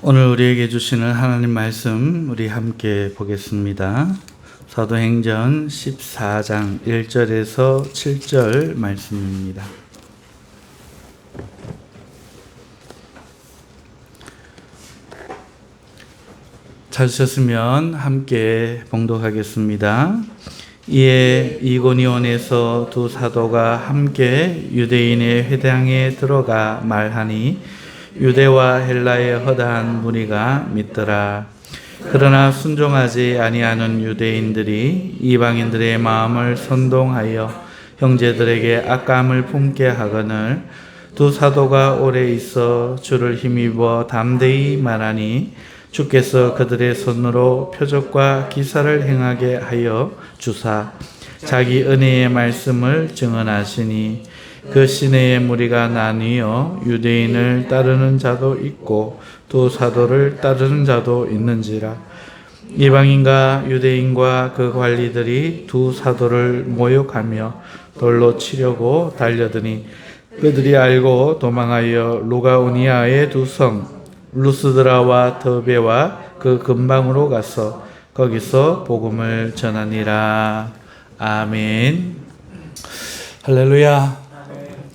오늘 우리에게 주시는 하나님 말씀 우리 함께 보겠습니다. 사도행전 14장 1절에서 7절 말씀입니다. 찾으셨으면 함께 봉독하겠습니다. 이에 이고니온에서 두 사도가 함께 유대인의 회당에 들어가 말하니 유대와 헬라의 허다한 무리가 믿더라. 그러나 순종하지 아니하는 유대인들이 이방인들의 마음을 선동하여 형제들에게 악감을 품게 하거늘 두 사도가 오래 있어 주를 힘입어 담대히 말하니 주께서 그들의 손으로 표적과 기사를 행하게 하여 주사 자기 은혜의 말씀을 증언하시니 그 시내의 무리가 나뉘어 유대인을 따르는 자도 있고 또 사도를 따르는 자도 있는지라. 이방인과 유대인과 그 관리들이 두 사도를 모욕하며 돌로 치려고 달려드니 그들이 알고 도망하여 루가오니아의 두 성 루스드라와 더베와 그 근방으로 가서 거기서 복음을 전하니라. 아멘. 할렐루야.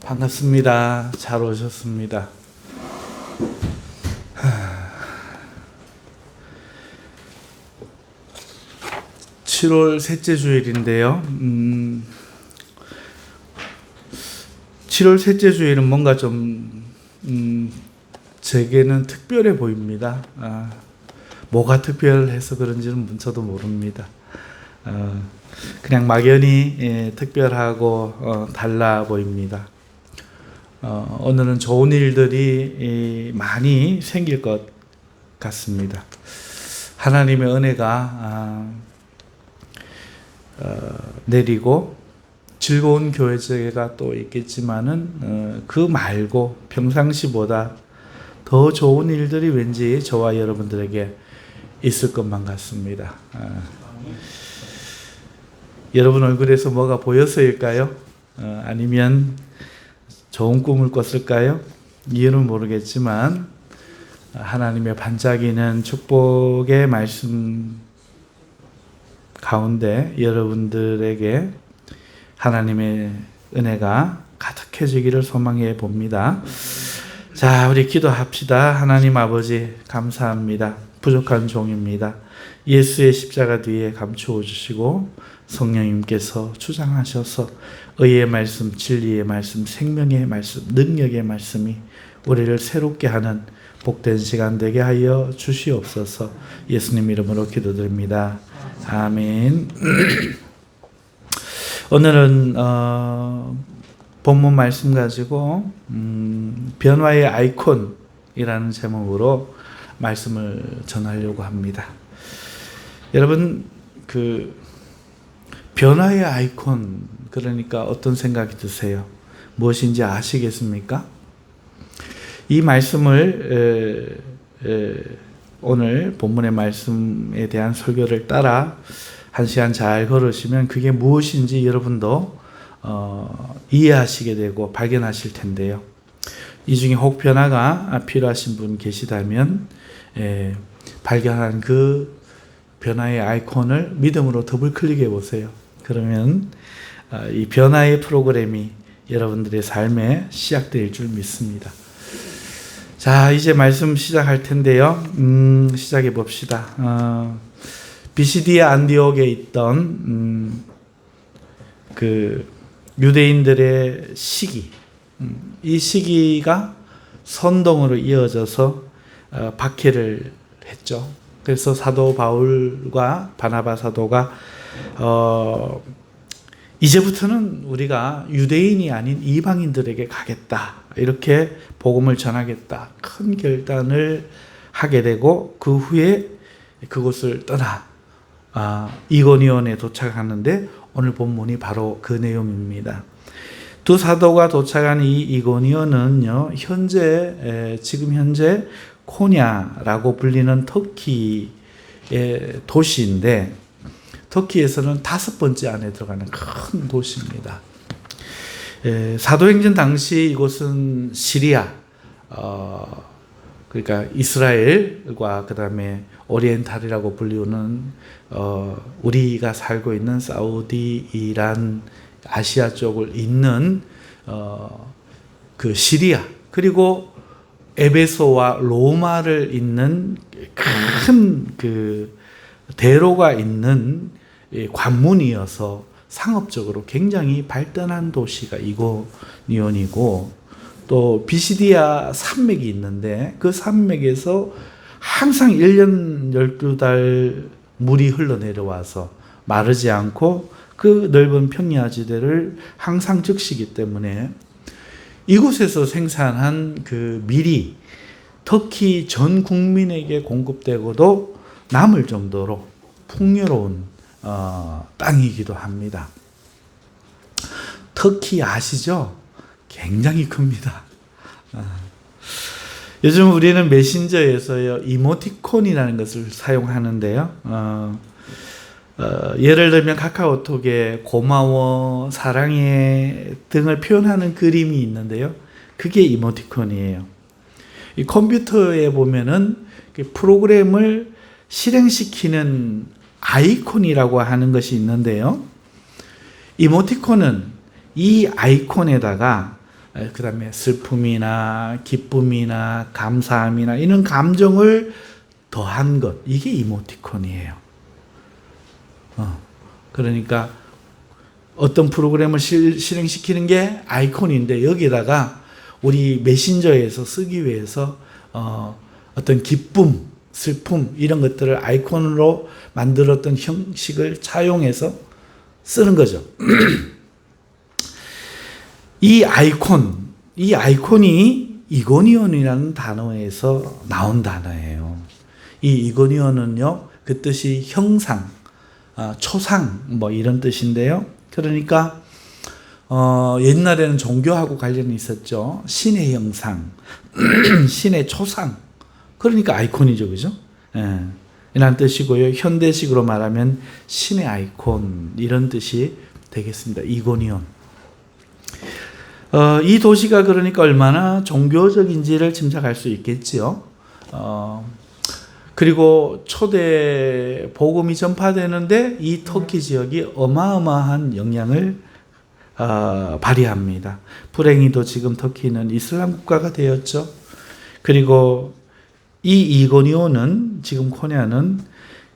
반갑습니다. 잘 오셨습니다. 7월 셋째 주일인데요. 7월 셋째 주일은 뭔가 좀 제게는 특별해 보입니다. 뭐가 특별해서 그런지는 저도 모릅니다. 그냥 막연히 특별하고 달라 보입니다. 오늘은 좋은 일들이 많이 생길 것 같습니다. 하나님의 은혜가 내리고 즐거운 교회제가 또 있겠지만은 그 말고 평상시보다 더 좋은 일들이 왠지 저와 여러분들에게 있을 것만 같습니다. 여러분 얼굴에서 뭐가 보여서일까요? 아니면 좋은 꿈을 꿨을까요? 이유는 모르겠지만 하나님의 반짝이는 축복의 말씀 가운데 여러분들에게 하나님의 은혜가 가득해지기를 소망해 봅니다. 자, 우리 기도합시다. 하나님 아버지 감사합니다. 부족한 종입니다. 예수의 십자가 뒤에 감추어 주시고 성령님께서 주장하셔서 의의 말씀, 진리의 말씀, 생명의 말씀, 능력의 말씀이 우리를 새롭게 하는 복된 시간 되게 하여 주시옵소서. 예수님 이름으로 기도드립니다. 아멘. 오늘은 본문 말씀 가지고 변화의 아이콘이라는 제목으로 말씀을 전하려고 합니다. 여러분 그 변화의 아이콘 그러니까 어떤 생각이 드세요? 무엇인지 아시겠습니까? 이 말씀을 오늘 본문의 말씀에 대한 설교를 따라 한 시간 잘 걸으시면 그게 무엇인지 여러분도 이해하시게 되고 발견하실 텐데요. 이 중에 혹 변화가 필요하신 분 계시다면 발견한 그 변화의 아이콘을 믿음으로 더블 클릭해 보세요. 그러면 이 변화의 프로그램이 여러분들의 삶에 시작될 줄 믿습니다. 자, 이제 말씀 시작할 텐데요. 시작해 봅시다. 비시디아 안디옥에 있던 그 유대인들의 시기, 이 시기가 선동으로 이어져서 박해를 했죠. 그래서 사도 바울과 바나바 사도가 이제부터는 우리가 유대인이 아닌 이방인들에게 가겠다, 이렇게 복음을 전하겠다 큰 결단을 하게 되고 그 후에 그곳을 떠나 이고니온에 도착하는데 오늘 본문이 바로 그 내용입니다. 두 사도가 도착한 이 이고니온은요, 지금 현재 코냐라고 불리는 터키의 도시인데 터키에서는 5번째 안에 들어가는 큰 도시입니다. 사도행전 당시 이곳은 시리아 그러니까 이스라엘과 그다음에 오리엔탈이라고 불리우는 우리가 살고 있는 사우디, 이란, 아시아 쪽을 잇는 그 시리아, 그리고 에베소와 로마를 잇는 큰 그 대로가 있는 관문이어서 상업적으로 굉장히 발전한 도시가 이고니온이고, 또 비시디아 산맥이 있는데 그 산맥에서 항상 1년 12달 물이 흘러내려와서 마르지 않고 그 넓은 평야지대를 항상 적시기 때문에 이곳에서 생산한 그 밀이 터키 전 국민에게 공급되고도 남을 정도로 풍요로운 땅이기도 합니다. 터키 아시죠? 굉장히 큽니다. 요즘 우리는 메신저에서요 이모티콘이라는 것을 사용하는데요. 예를 들면 카카오톡에 고마워, 사랑해 등을 표현하는 그림이 있는데요. 그게 이모티콘이에요. 이 컴퓨터에 보면은 프로그램을 실행시키는 아이콘이라고 하는 것이 있는데요. 이모티콘은 이 아이콘에다가 그 다음에 슬픔이나 기쁨이나 감사함이나 이런 감정을 더한 것, 이게 이모티콘이에요. 그러니까 어떤 프로그램을 실행시키는 게 아이콘인데 여기다가 우리 메신저에서 쓰기 위해서 어떤 기쁨, 슬픔 이런 것들을 아이콘으로 만들었던 형식을 차용해서 쓰는 거죠. 이 아이콘이 이고니온이라는 단어에서 나온 단어예요. 이 이고니온은요, 그 뜻이 형상, 초상 뭐 이런 뜻인데요. 그러니까 옛날에는 종교하고 관련이 있었죠. 신의 형상, 신의 초상. 그러니까 아이콘이죠, 그죠? 예. 이런 뜻이고요. 현대식으로 말하면 신의 아이콘 이런 뜻이 되겠습니다. 이고니온. 이 도시가 그러니까 얼마나 종교적인지를 짐작할 수 있겠지요. 그리고 초대 복음이 전파되는데 이 터키 지역이 어마어마한 영향을 발휘합니다. 불행히도 지금 터키는 이슬람 국가가 되었죠. 그리고 이 이고니온은, 지금 코냐는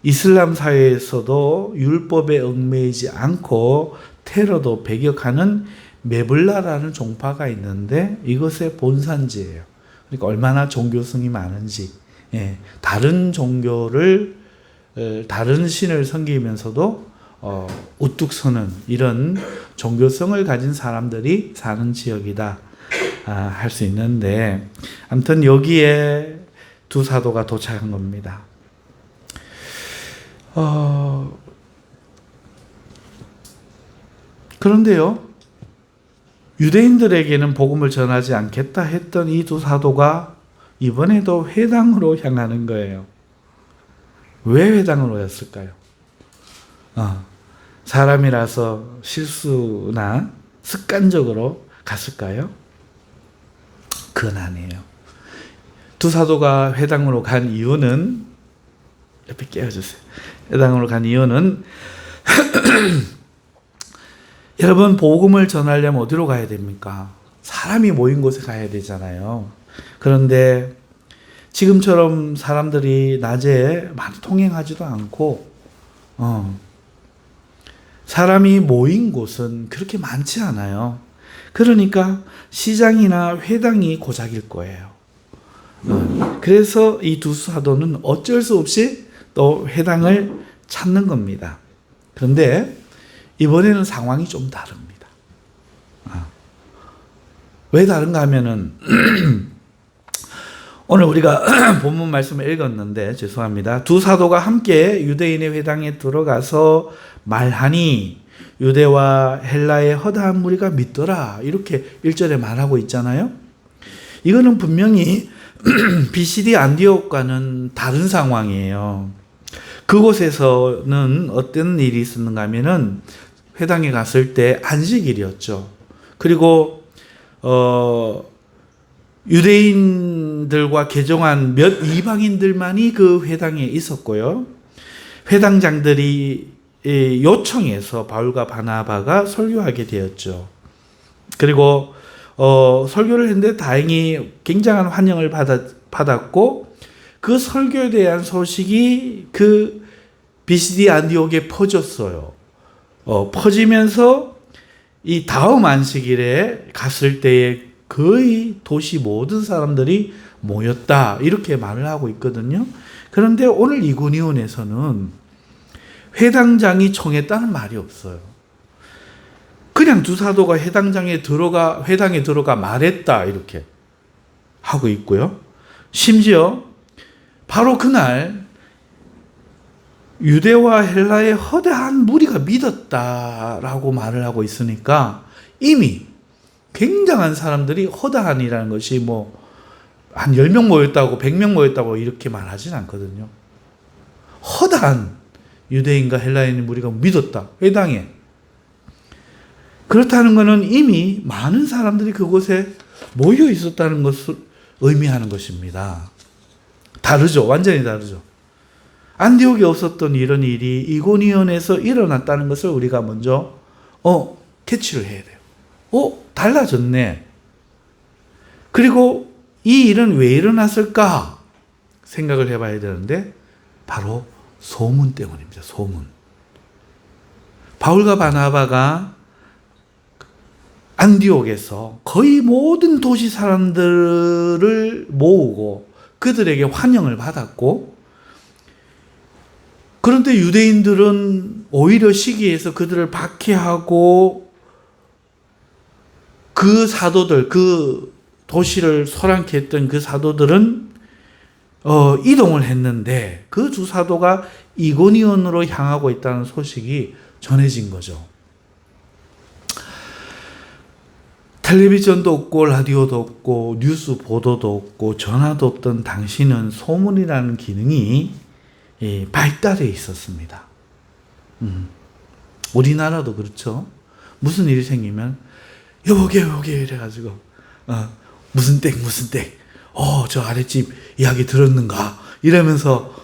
이슬람 사회에서도 율법에 얽매이지 않고 테러도 배격하는 메블라라는 종파가 있는데 이것의 본산지예요. 그러니까 얼마나 종교성이 많은지, 다른 종교를, 다른 신을 섬기면서도 우뚝 서는 이런 종교성을 가진 사람들이 사는 지역이다 할 수 있는데, 아무튼 여기에 두 사도가 도착한 겁니다. 그런데요, 유대인들에게는 복음을 전하지 않겠다 했던 이 두 사도가 이번에도 회당으로 향하는 거예요. 왜 회당으로 였을까요? 사람이라서 실수나 습관적으로 갔을까요? 그건 아니에요. 두 사도가 회당으로 간 이유는, 옆에 깨워주세요. 회당으로 간 이유는 여러분, 복음을 전하려면 어디로 가야 됩니까? 사람이 모인 곳에 가야 되잖아요. 그런데 지금처럼 사람들이 낮에 많이 통행하지도 않고 사람이 모인 곳은 그렇게 많지 않아요. 그러니까 시장이나 회당이 고작일 거예요. 그래서 이 두 사도는 어쩔 수 없이 또 회당을 찾는 겁니다. 그런데 이번에는 상황이 좀 다릅니다. 왜 다른가 하면은 오늘 우리가 본문 말씀을 읽었는데, 죄송합니다. 두 사도가 함께 유대인의 회당에 들어가서 말하니 유대와 헬라의 허다한 무리가 믿더라, 이렇게 1절에 말하고 있잖아요. 이거는 분명히 BCD 안디옥과는 다른 상황이에요. 그곳에서는 어떤 일이 있었는가 하면은 회당에 갔을 때 안식일이었죠. 그리고 유대인들과 개종한 몇 이방인들만이 그 회당에 있었고요. 회당장들이 요청해서 바울과 바나바가 설교하게 되었죠. 그리고 설교를 했는데 다행히 굉장한 환영을 받았고 그 설교에 대한 소식이 그 비시디 안디옥에 퍼졌어요. 퍼지면서 이 다음 안식일에 갔을 때에 거의 도시 모든 사람들이 모였다 이렇게 말을 하고 있거든요. 그런데 오늘 이고니온에서는 회당장이 청했다는 말이 없어요. 그냥 두 사도가 회당에 들어가 말했다 이렇게 하고 있고요. 심지어 바로 그날 유대와 헬라의 허다한 무리가 믿었다라고 말을 하고 있으니까 이미 굉장한 사람들이 허다한이라는 것이 한 10명 모였다고 100명 모였다고 이렇게 말하진 않거든요. 허다한 유대인과 헬라인 무리가 믿었다. 회당에. 그렇다는 것은 이미 많은 사람들이 그곳에 모여 있었다는 것을 의미하는 것입니다. 다르죠. 완전히 다르죠. 안디옥에 없었던 이런 일이 이고니온에서 일어났다는 것을 우리가 먼저 캐치를 해야 돼요. 달라졌네. 그리고 이 일은 왜 일어났을까 생각을 해봐야 되는데 바로 소문 때문입니다. 소문. 바울과 바나바가 안디옥에서 거의 모든 도시 사람들을 모으고 그들에게 환영을 받았고, 그런데 유대인들은 오히려 시기에서 그들을 박해하고 그 사도들, 그 도시를 소란케 했던 그 사도들은 이동을 했는데 그 두 사도가 이고니온으로 향하고 있다는 소식이 전해진 거죠. 텔레비전도 없고 라디오도 없고 뉴스 보도도 없고 전화도 없던 당시는 소문이라는 기능이 발달해 있었습니다. 우리나라도 그렇죠. 무슨 일이 생기면 여보게 이래가지고 무슨 땡 저 아랫집 이야기 들었는가 이러면서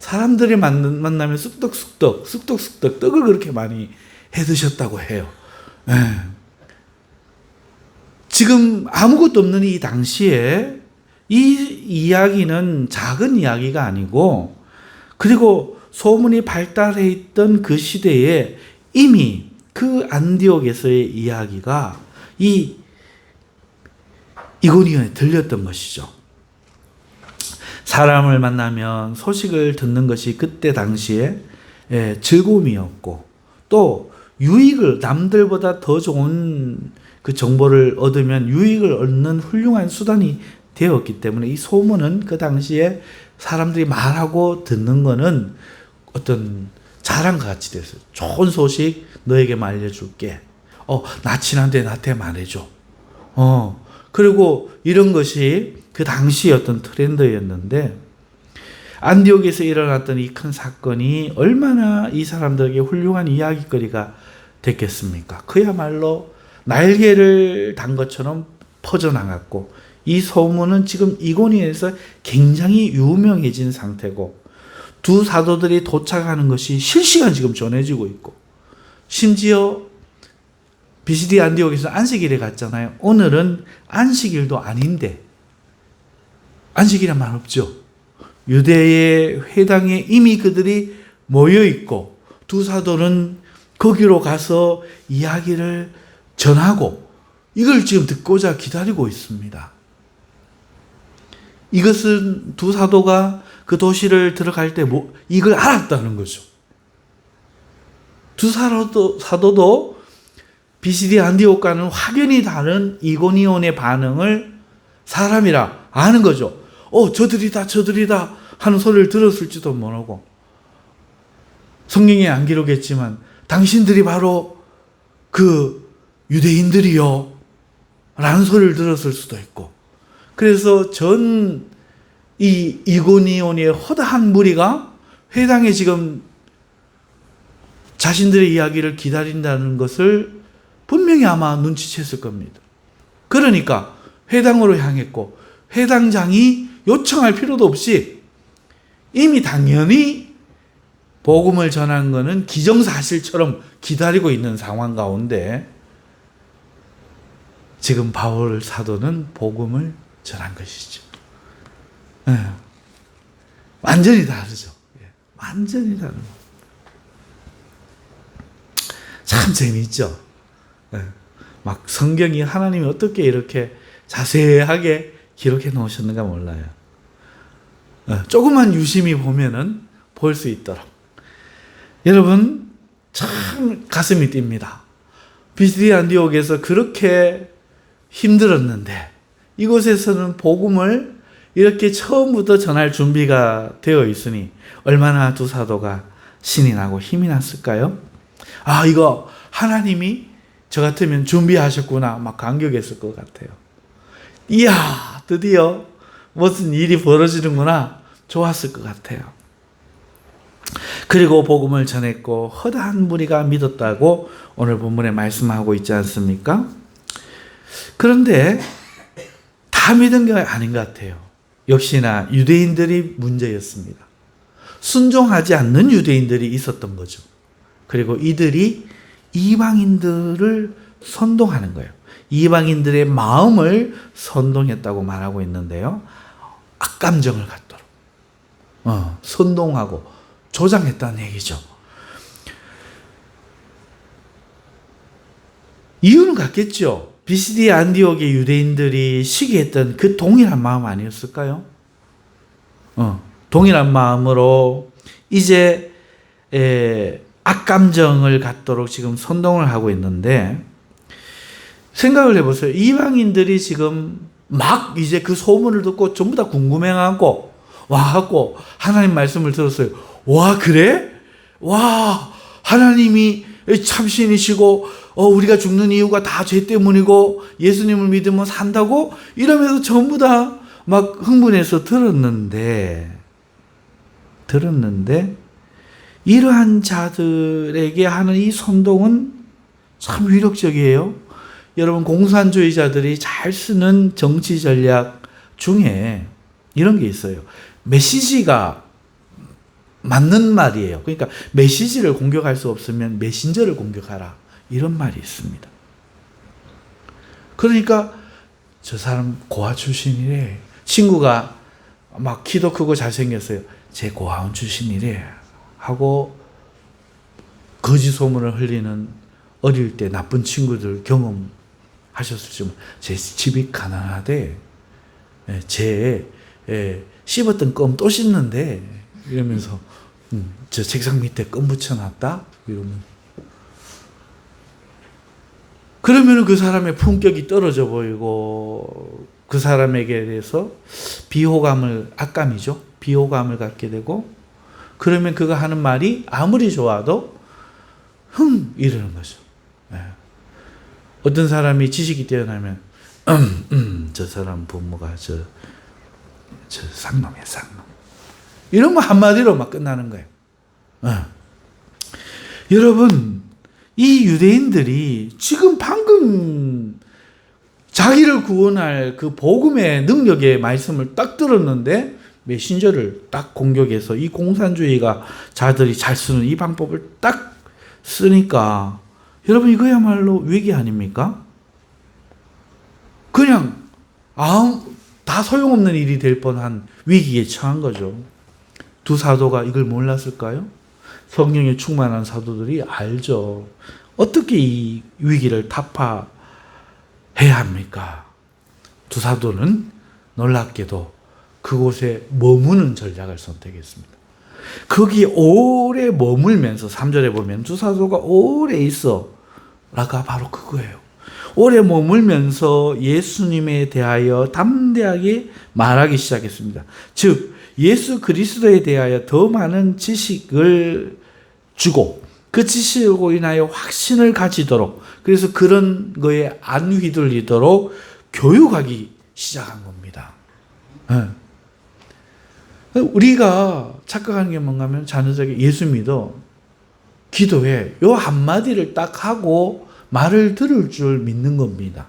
사람들이 만나면 쑥떡 떡을 그렇게 많이 해 드셨다고 해요. 지금 아무것도 없는 이 당시에 이 이야기는 작은 이야기가 아니고, 그리고 소문이 발달해 있던 그 시대에 이미 그 안디옥에서의 이야기가 이 이고니온에 들렸던 것이죠. 사람을 만나면 소식을 듣는 것이 그때 당시에 즐거움이었고, 또 유익을 남들보다 더 좋은 그 정보를 얻으면 유익을 얻는 훌륭한 수단이 되었기 때문에 이 소문은 그 당시에 사람들이 말하고 듣는 거는 어떤 자랑과 같이 됐어요. 좋은 소식 너에게 알려줄게. 나 친한데 나한테 말해줘. 그리고 이런 것이 그 당시의 어떤 트렌드였는데, 안디옥에서 일어났던 이 큰 사건이 얼마나 이 사람들에게 훌륭한 이야기거리가 됐겠습니까? 그야말로 날개를 단 것처럼 퍼져나갔고, 이 소문은 지금 이고니온에서 굉장히 유명해진 상태고, 두 사도들이 도착하는 것이 실시간 지금 전해지고 있고, 심지어 비시디 안디옥에서 안식일에 갔잖아요. 오늘은 안식일도 아닌데, 안식일이란 말 없죠. 유대의 회당에 이미 그들이 모여 있고, 두 사도는 거기로 가서 이야기를 전하고 이걸 지금 듣고자 기다리고 있습니다. 이것은 두 사도가 그 도시를 들어갈 때 이걸 알았다는 거죠. 두 사도도 비시디 안디옥과는 확연히 다른 이고니온의 반응을 사람이라 아는 거죠. 저들이다 하는 소리를 들었을지도 모르고, 성경에 안 기록했지만 당신들이 바로 그 유대인들이요 라는 소리를 들었을 수도 있고, 그래서 이 이고니온의 허다한 무리가 회당에 지금 자신들의 이야기를 기다린다는 것을 분명히 아마 눈치챘을 겁니다. 그러니까 회당으로 향했고 회당장이 요청할 필요도 없이 이미 당연히 복음을 전한 것은 기정사실처럼 기다리고 있는 상황 가운데 지금 바울 사도는 복음을 전한 것이죠. 완전히 다르죠. 완전히 다른. 참 재미있죠. 막 성경이 하나님이 어떻게 이렇게 자세하게 기록해 놓으셨는가 몰라요. 조금만 유심히 보면은 볼 수 있도록. 여러분 참 가슴이 뜁니다. 비스디 안디옥에서 그렇게 힘들었는데 이곳에서는 복음을 이렇게 처음부터 전할 준비가 되어 있으니 얼마나 두 사도가 신이 나고 힘이 났을까요? 아, 이거 하나님이 저 같으면 준비하셨구나 막 감격했을 것 같아요. 이야, 드디어 무슨 일이 벌어지는구나 좋았을 것 같아요. 그리고 복음을 전했고 허다한 무리가 믿었다고 오늘 본문에 말씀하고 있지 않습니까? 그런데 다 믿은 게 아닌 것 같아요. 역시나 유대인들이 문제였습니다. 순종하지 않는 유대인들이 있었던 거죠. 그리고 이들이 이방인들을 선동하는 거예요. 이방인들의 마음을 선동했다고 말하고 있는데요. 악감정을 갖도록 선동하고 조장했다는 얘기죠. 이유는 같겠죠. 비시디 안디옥의 유대인들이 시기했던 그 동일한 마음 아니었을까요? 동일한 마음으로 이제 악감정을 갖도록 지금 선동을 하고 있는데 생각을 해보세요. 이방인들이 지금 막 이제 그 소문을 듣고 전부 다 궁금해하고 와갖고 하나님 말씀을 들었어요. 와, 그래? 와, 하나님이 참신이시고 우리가 죽는 이유가 다 죄 때문이고 예수님을 믿으면 산다고 이러면서 전부 다 막 흥분해서 들었는데 이러한 자들에게 하는 이 선동은 참 위력적이에요. 여러분, 공산주의자들이 잘 쓰는 정치 전략 중에 이런 게 있어요. 메시지가 맞는 말이에요. 그러니까 메시지를 공격할 수 없으면 메신저를 공격하라. 이런 말이 있습니다. 그러니까 저 사람 고아 출신이래. 친구가 막 키도 크고 잘생겼어요. 제 고아원 출신이래. 하고 거짓 소문을 흘리는 어릴 때 나쁜 친구들 경험하셨을지 모르겠어요. 제 집이 가난하대. 제 씹었던 껌 또 씹는데 이러면서 저 책상 밑에 껌 붙여놨다? 이러면 그러면 그 사람의 품격이 떨어져 보이고 그 사람에게 대해서 악감이죠. 비호감을 갖게 되고 그러면 그가 하는 말이 아무리 좋아도 이러는 거죠. 어떤 사람이 지식이 뛰어나면 저 사람 부모가 저 쌍놈이야, 쌍놈. 이러면 한마디로 막 끝나는 거예요. 여러분, 이 유대인들이 지금 방금 자기를 구원할 그 복음의 능력의 말씀을 딱 들었는데 메신저를 딱 공격해서 이 공산주의가 자들이 잘 쓰는 이 방법을 딱 쓰니까 여러분 이거야말로 위기 아닙니까? 그냥 다 소용없는 일이 될 뻔한 위기에 처한 거죠. 두 사도가 이걸 몰랐을까요? 성령에 충만한 사도들이 알죠. 어떻게 이 위기를 타파해야 합니까? 두 사도는 놀랍게도 그곳에 머무는 전략을 선택했습니다. 거기 오래 머물면서 3절에 보면 두 사도가 오래 있어 라가 바로 그거예요. 오래 머물면서 예수님에 대하여 담대하게 말하기 시작했습니다. 즉 예수 그리스도에 대하여 더 많은 지식을 주고 그 지식으로 인하여 확신을 가지도록, 그래서 그런 거에 안 휘둘리도록 교육하기 시작한 겁니다. 우리가 착각하는 게 뭔가 하면 자녀에게 예수 믿어, 기도해, 요 한마디를 딱 하고 말을 들을 줄 믿는 겁니다.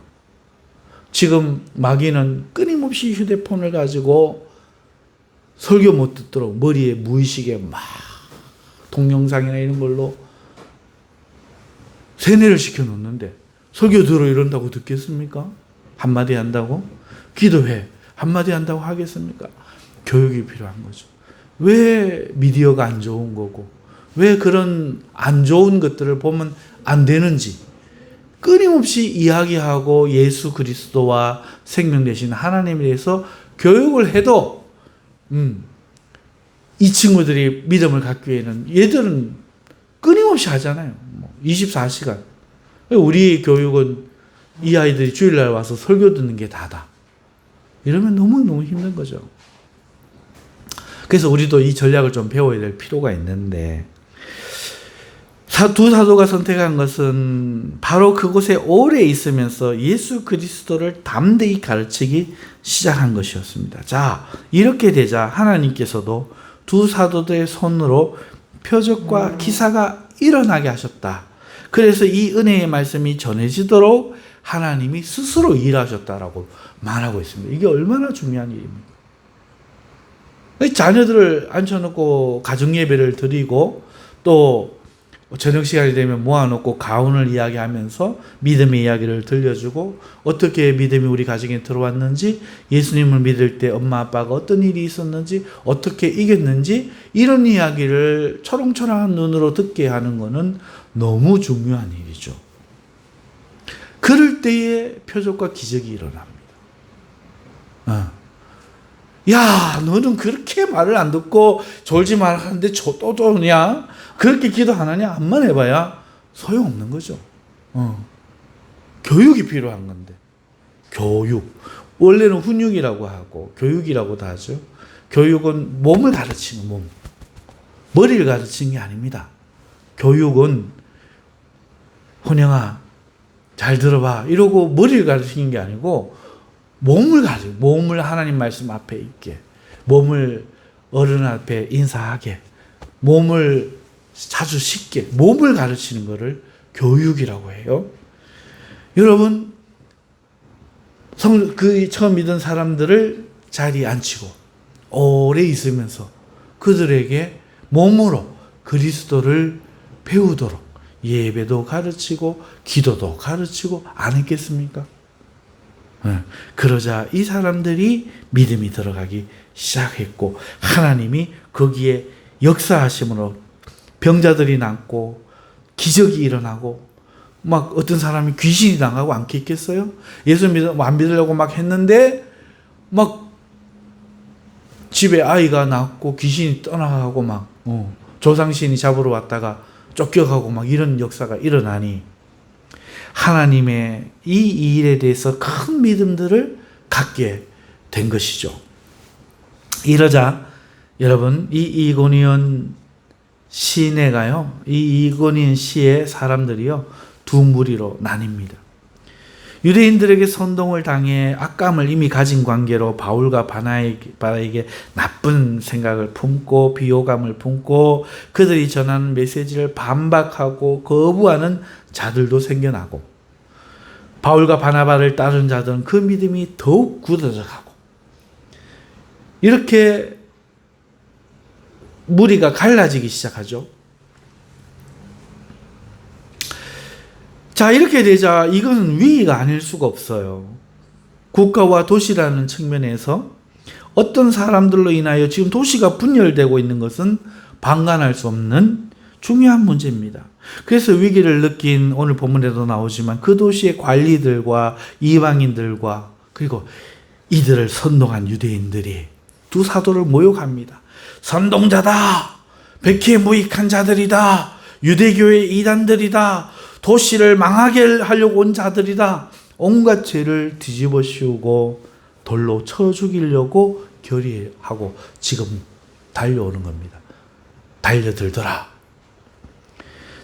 지금 마귀는 끊임없이 휴대폰을 가지고 설교 못 듣도록 머리에 무의식에 막 동영상이나 이런 걸로 세뇌를 시켜놓는데 설교 들어 이런다고 듣겠습니까? 한마디 한다고? 기도해 한마디 한다고 하겠습니까? 교육이 필요한 거죠. 왜 미디어가 안 좋은 거고 왜 그런 안 좋은 것들을 보면 안 되는지 끊임없이 이야기하고 예수 그리스도와 생명 되신 하나님에 대해서 교육을 해도 이 친구들이 믿음을 갖기 위해는 얘들은 끊임없이 하잖아요. 24시간. 우리 교육은 이 아이들이 주일날 와서 설교 듣는 게 다다. 이러면 너무너무 힘든 거죠. 그래서 우리도 이 전략을 좀 배워야 될 필요가 있는데 두 사도가 선택한 것은 바로 그곳에 오래 있으면서 예수 그리스도를 담대히 가르치기 시작한 것이었습니다. 자, 이렇게 되자 하나님께서도 두 사도들의 손으로 표적과 기사가 일어나게 하셨다. 그래서 이 은혜의 말씀이 전해지도록 하나님이 스스로 일하셨다라고 말하고 있습니다. 이게 얼마나 중요한 일입니까? 자녀들을 앉혀놓고 가정예배를 드리고 또 저녁 시간이 되면 모아놓고 가훈을 이야기하면서 믿음의 이야기를 들려주고 어떻게 믿음이 우리 가정에 들어왔는지 예수님을 믿을 때 엄마 아빠가 어떤 일이 있었는지 어떻게 이겼는지 이런 이야기를 초롱초롱한 눈으로 듣게 하는 것은 너무 중요한 일이죠. 그럴 때에 표적과 기적이 일어납니다. 야, 너는 그렇게 말을 안 듣고 졸지 말하는데 또 도냐? 그렇게 기도 안 하냐? 암만 해봐야 소용없는 거죠. 교육이 필요한 건데. 교육. 원래는 훈육이라고 하고 교육이라고도 하죠. 교육은 몸을 가르치는 몸. 머리를 가르치는 게 아닙니다. 교육은 혼영아 잘 들어봐 이러고 머리를 가르치는 게 아니고 몸을 하나님 말씀 앞에 있게, 몸을 어른 앞에 인사하게, 몸을 자주 씻게, 몸을 가르치는 것을 교육이라고 해요. 여러분, 처음 믿은 사람들을 자리에 앉히고 오래 있으면서 그들에게 몸으로 그리스도를 배우도록 예배도 가르치고 기도도 가르치고 안 했겠습니까? 그러자 이 사람들이 믿음이 들어가기 시작했고 하나님이 거기에 역사하심으로 병자들이 낫고 기적이 일어나고 막 어떤 사람이 귀신이 나가고 않겠어요? 예수 안 믿으려고 막 했는데 막 집에 아이가 낳고 귀신이 떠나가고 막 조상신이 잡으러 왔다가 쫓겨가고 막 이런 역사가 일어나니 하나님의 이 일에 대해서 큰 믿음들을 갖게 된 것이죠. 이러자 여러분 이 이고니온 시내가요. 이 이고니온 시의 사람들이요. 두 무리로 나뉩니다. 유대인들에게 선동을 당해 악감을 이미 가진 관계로 바울과 바나에게 나쁜 생각을 품고 비호감을 품고 그들이 전하는 메시지를 반박하고 거부하는 자들도 생겨나고 바울과 바나바를 따른 자들은 그 믿음이 더욱 굳어져 가고 이렇게 무리가 갈라지기 시작하죠. 자, 이렇게 되자 이건 위기가 아닐 수가 없어요. 국가와 도시라는 측면에서 어떤 사람들로 인하여 지금 도시가 분열되고 있는 것은 방관할 수 없는 중요한 문제입니다. 그래서 위기를 느낀 오늘 본문에도 나오지만 그 도시의 관리들과 이방인들과 그리고 이들을 선동한 유대인들이 두 사도를 모욕합니다. 선동자다. 백해 무익한 자들이다. 유대교의 이단들이다. 도시를 망하게 하려고 온 자들이다. 온갖 죄를 뒤집어 씌우고 돌로 쳐 죽이려고 결의하고 지금 달려오는 겁니다. 달려들더라.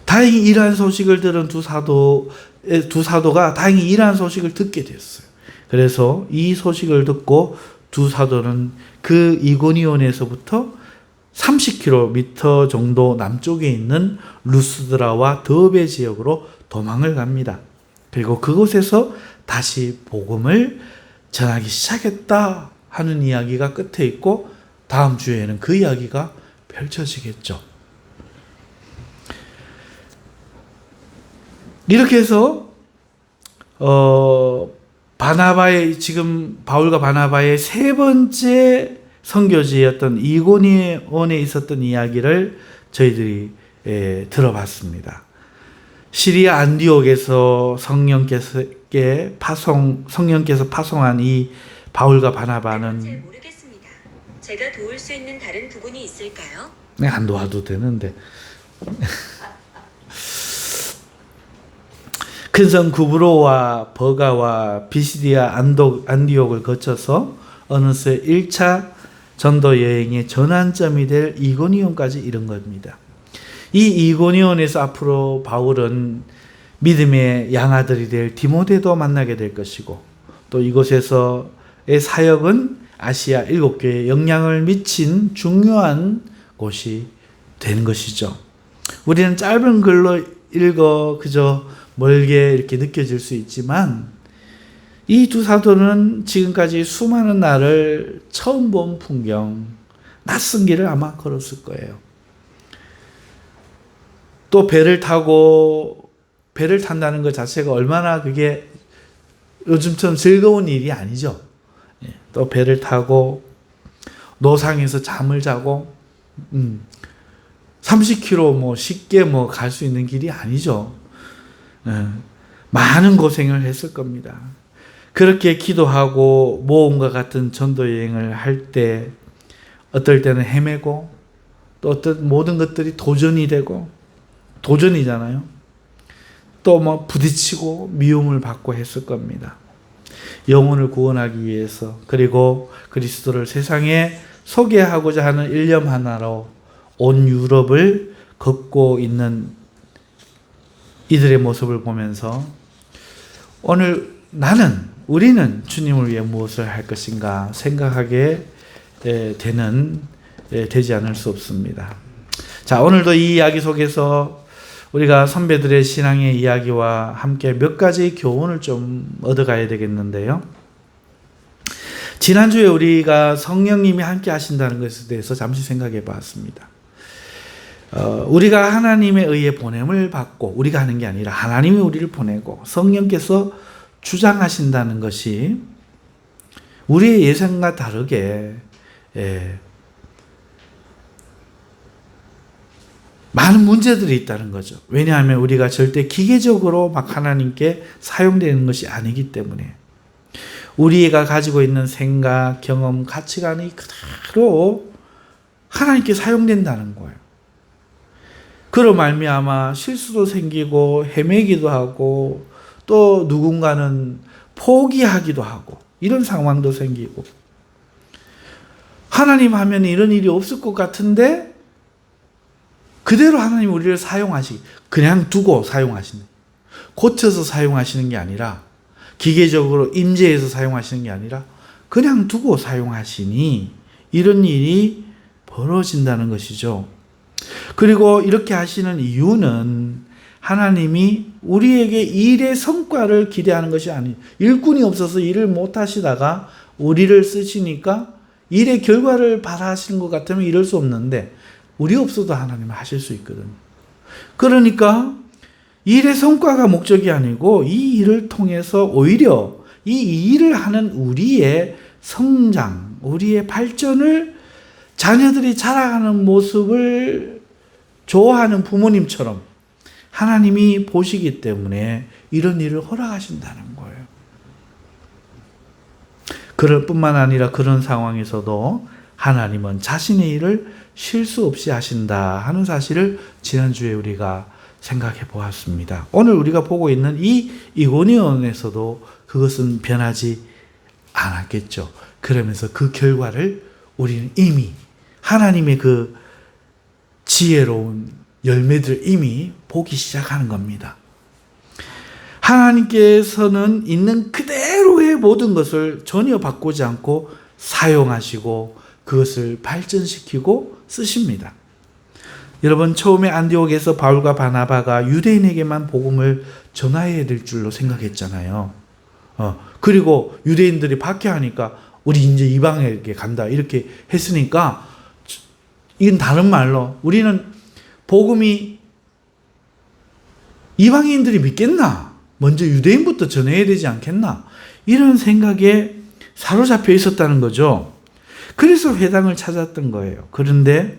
다행히 이러한 소식을 들은 두 사도가 다행히 이러한 소식을 듣게 됐어요. 그래서 이 소식을 듣고 두 사도는 그 이고니온에서부터 30km 정도 남쪽에 있는 루스드라와 더베 지역으로 도망을 갑니다. 그리고 그곳에서 다시 복음을 전하기 시작했다 하는 이야기가 끝에 있고 다음 주에는 그 이야기가 펼쳐지겠죠. 이렇게 해서 바나바의 지금 바울과 바나바의 세 번째 선교지였던 이고니온에 있었던 이야기를 저희들이 들어봤습니다. 시리아 안디옥에서 성령께서 파송한 이 바울과 바나바는 잘 모르겠습니다. 제가 도울 수 있는 다른 부분이 있을까요? 네, 안 도와도 되는데 큰성 구브로와 버가와 비시디아 안디옥을 거쳐서 어느새 1차 전도 여행의 전환점이 될 이고니온까지 이른 겁니다. 이 이고니온에서 앞으로 바울은 믿음의 양아들이 될 디모데도 만나게 될 것이고 또 이곳에서의 사역은 아시아 7교회에 영향을 미친 중요한 곳이 되는 것이죠. 우리는 짧은 글로 읽어 그저 멀게 이렇게 느껴질 수 있지만 이 두 사도는 지금까지 수많은 날을 처음 본 풍경, 낯선 길을 아마 걸었을 거예요. 또 배를 탄다는 것 자체가 얼마나 그게 요즘처럼 즐거운 일이 아니죠. 또 배를 타고 노상에서 잠을 자고 30km 쉽게 갈 수 있는 길이 아니죠. 많은 고생을 했을 겁니다. 그렇게 기도하고 모험과 같은 전도 여행을 할 때 어떨 때는 헤매고 또 어떤 모든 것들이 도전이 되고 도전이잖아요. 또 부딪히고 미움을 받고 했을 겁니다. 영혼을 구원하기 위해서 그리고 그리스도를 세상에 소개하고자 하는 일념 하나로 온 유럽을 걷고 있는 이들의 모습을 보면서 오늘 우리는 주님을 위해 무엇을 할 것인가 생각하게 되지 않을 수 없습니다. 자, 오늘도 이 이야기 속에서 우리가 선배들의 신앙의 이야기와 함께 몇 가지 교훈을 좀 얻어가야 되겠는데요. 지난주에 우리가 성령님이 함께 하신다는 것에 대해서 잠시 생각해 봤습니다. 우리가 하나님에 의해 보냄을 받고 우리가 하는 게 아니라 하나님이 우리를 보내고 성령께서 주장하신다는 것이 우리의 예상과 다르게 많은 문제들이 있다는 거죠. 왜냐하면 우리가 절대 기계적으로 하나님께 사용되는 것이 아니기 때문에 우리가 가지고 있는 생각, 경험, 가치관이 그대로 하나님께 사용된다는 거예요. 그로 말미암아 실수도 생기고 헤매기도 하고 또 누군가는 포기하기도 하고 이런 상황도 생기고 하나님 하면 이런 일이 없을 것 같은데 그대로 하나님 우리를 그냥 두고 사용하시는, 고쳐서 사용하시는 게 아니라 기계적으로 임재해서 사용하시는 게 아니라 그냥 두고 사용하시니 이런 일이 벌어진다는 것이죠. 그리고 이렇게 하시는 이유는 하나님이 우리에게 일의 성과를 기대하는 것이 아니에요. 일꾼이 없어서 일을 못 하시다가 우리를 쓰시니까 일의 결과를 바라시는 것 같으면 이럴 수 없는데 우리 없어도 하나님은 하실 수 있거든요. 그러니까 일의 성과가 목적이 아니고 이 일을 통해서 오히려 이 일을 하는 우리의 성장, 우리의 발전을 자녀들이 자라가는 모습을 좋아하는 부모님처럼 하나님이 보시기 때문에 이런 일을 허락하신다는 거예요. 그럴 뿐만 아니라 그런 상황에서도 하나님은 자신의 일을 실수 없이 하신다 하는 사실을 지난주에 우리가 생각해 보았습니다. 오늘 우리가 보고 있는 이 이고니온에서도 그것은 변하지 않았겠죠. 그러면서 그 결과를 우리는 이미 하나님의 그 지혜로운 열매들 이미 보기 시작하는 겁니다. 하나님께서는 있는 그대로의 모든 것을 전혀 바꾸지 않고 사용하시고 그것을 발전시키고 쓰십니다. 여러분, 처음에 안디옥에서 바울과 바나바가 유대인에게만 복음을 전하여야 될 줄로 생각했잖아요. 그리고 유대인들이 박해하니까 우리 이제 이방에게 간다 이렇게 했으니까 이건 다른 말로 우리는 복음이 이방인들이 믿겠나? 먼저 유대인부터 전해야 되지 않겠나? 이런 생각에 사로잡혀 있었다는 거죠. 그래서 회당을 찾았던 거예요. 그런데